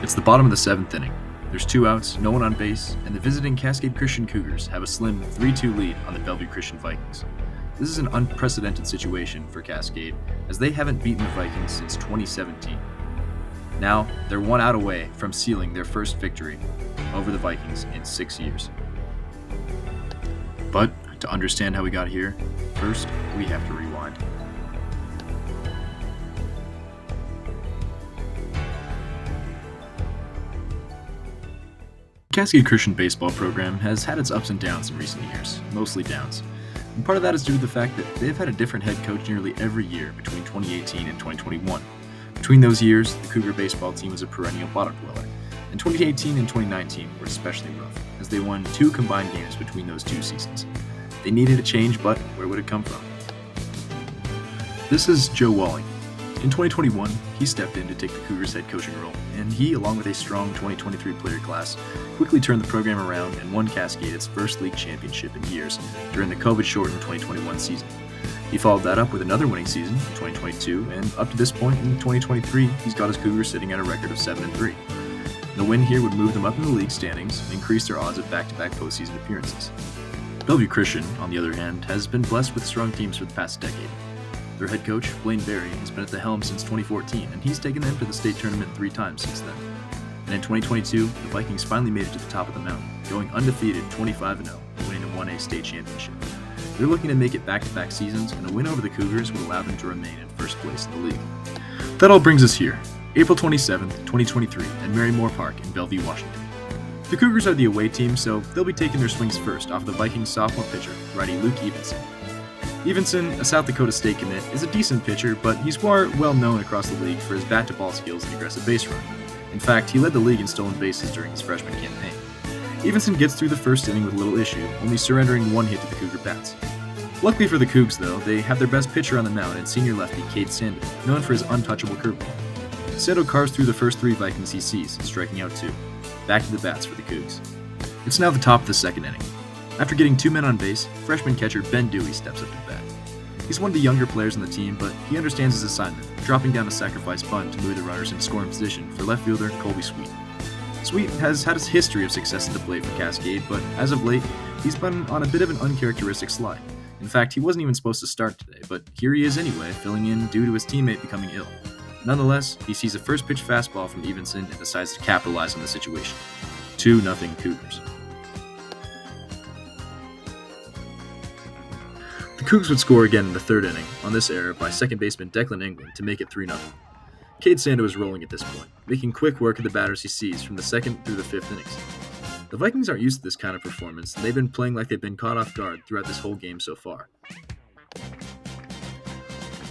It's the bottom of the 7th inning. There's 2 outs, no one on base, and the visiting Cascade Christian Cougars have a slim 3-2 lead on the Bellevue Christian Vikings. This is an unprecedented situation for Cascade, as they haven't beaten the Vikings since 2017. Now, they're 1 out away from sealing their first victory over the Vikings in 6 years. But to understand how we got here, first we have to rewind. The Cascade Christian baseball program has had its ups and downs in recent years, mostly downs. And part of that is due to the fact that they've had a different head coach nearly every year between 2018 and 2021. Between those years, the Cougar baseball team was a perennial bottom dweller, and 2018 and 2019 were especially rough, as they won 2 combined games between those 2 seasons. They needed a change, but where would it come from? This is Joe Walling. In 2021, he stepped in to take the Cougars' head coaching role, and he, along with a strong 2023 player class, quickly turned the program around and won Cascade its first league championship in years during the COVID-shortened 2021 season. He followed that up with another winning season in 2022, and up to this point in 2023, he's got his Cougars sitting at a record of 7-3. The win here would move them up in the league standings and increase their odds of back-to-back postseason appearances. Bellevue Christian, on the other hand, has been blessed with strong teams for the past decade. Their head coach, Blaine Berry, has been at the helm since 2014, and he's taken them to the state tournament 3 times since then. And in 2022, the Vikings finally made it to the top of the mountain, going undefeated 25-0, winning a 1A state championship. They're looking to make it back-to-back seasons, and a win over the Cougars would allow them to remain in first place in the league. That all brings us here, April 27th, 2023, at Mary Moore Park in Bellevue, Washington. The Cougars are the away team, so they'll be taking their swings first off the Vikings sophomore pitcher, righty Luke Evenson. Evenson, a South Dakota State commit, is a decent pitcher, but he's more well known across the league for his bat-to-ball skills and aggressive base running. In fact, he led the league in stolen bases during his freshman campaign. Evenson gets through the first inning with little issue, only surrendering 1 hit to the Cougar bats. Luckily for the Cougs, though, they have their best pitcher on the mound in senior lefty Cade Sando, known for his untouchable curveball. Sando carves through the first 3 Vikings he sees, striking out 2. Back to the bats for the Cougs. It's now the top of the 2nd inning. After getting 2 men on base, freshman catcher Ben Dewey steps up to bat. He's one of the younger players on the team, but he understands his assignment, dropping down a sacrifice bunt to move the runners into scoring position for left fielder Colby Sweet. Sweet has had a history of success at the plate for Cascade, but as of late, he's been on a bit of an uncharacteristic slide. In fact, he wasn't even supposed to start today, but here he is anyway, filling in due to his teammate becoming ill. Nonetheless, he sees a first pitch fastball from Evenson and decides to capitalize on the situation. 2-0 Cougars. The Cougs would score again in the 3rd inning, on this error by second baseman Declan England to make it 3-0. Cade Sando is rolling at this point, making quick work of the batters he sees from the 2nd through the 5th innings. The Vikings aren't used to this kind of performance, and they've been playing like they've been caught off guard throughout this whole game so far.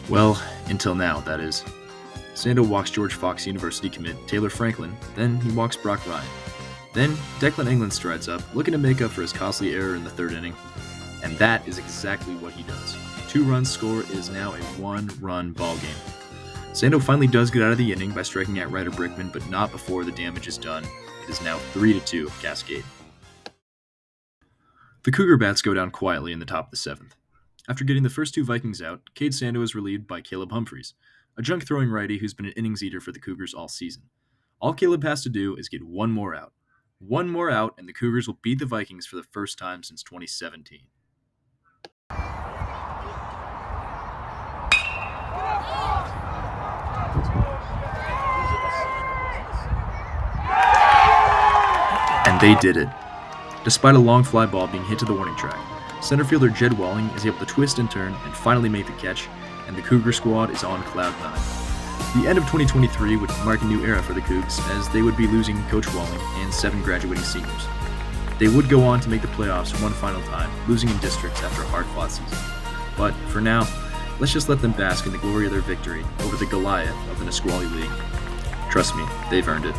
Well, until now, that is. Sando walks George Fox University commit Taylor Franklin, then he walks Brock Ryan. Then Declan England strides up, looking to make up for his costly error in the 3rd inning. And that is exactly what he does. 2 runs score is now a 1-run ball game. Sando finally does get out of the inning by striking out Ryder Brickman, but not before the damage is done. It is now 3-2 Cascade. The Cougar bats go down quietly in the top of the 7th. After getting the first 2 Vikings out, Cade Sando is relieved by Caleb Humphreys, a junk-throwing righty who's been an innings eater for the Cougars all season. All Caleb has to do is get 1 more out. 1 more out, and the Cougars will beat the Vikings for the first time since 2017. And they did it. Despite a long fly ball being hit to the warning track, center fielder Jed Walling is able to twist and turn and finally make the catch, and the Cougar squad is on cloud 9. The end of 2023 would mark a new era for the Cougs, as they would be losing Coach Walling and 7 graduating seniors. They would go on to make the playoffs one final time, losing in districts after a hard-fought season. But for now, let's just let them bask in the glory of their victory over the Goliath of the Nisqually League. Trust me, they've earned it.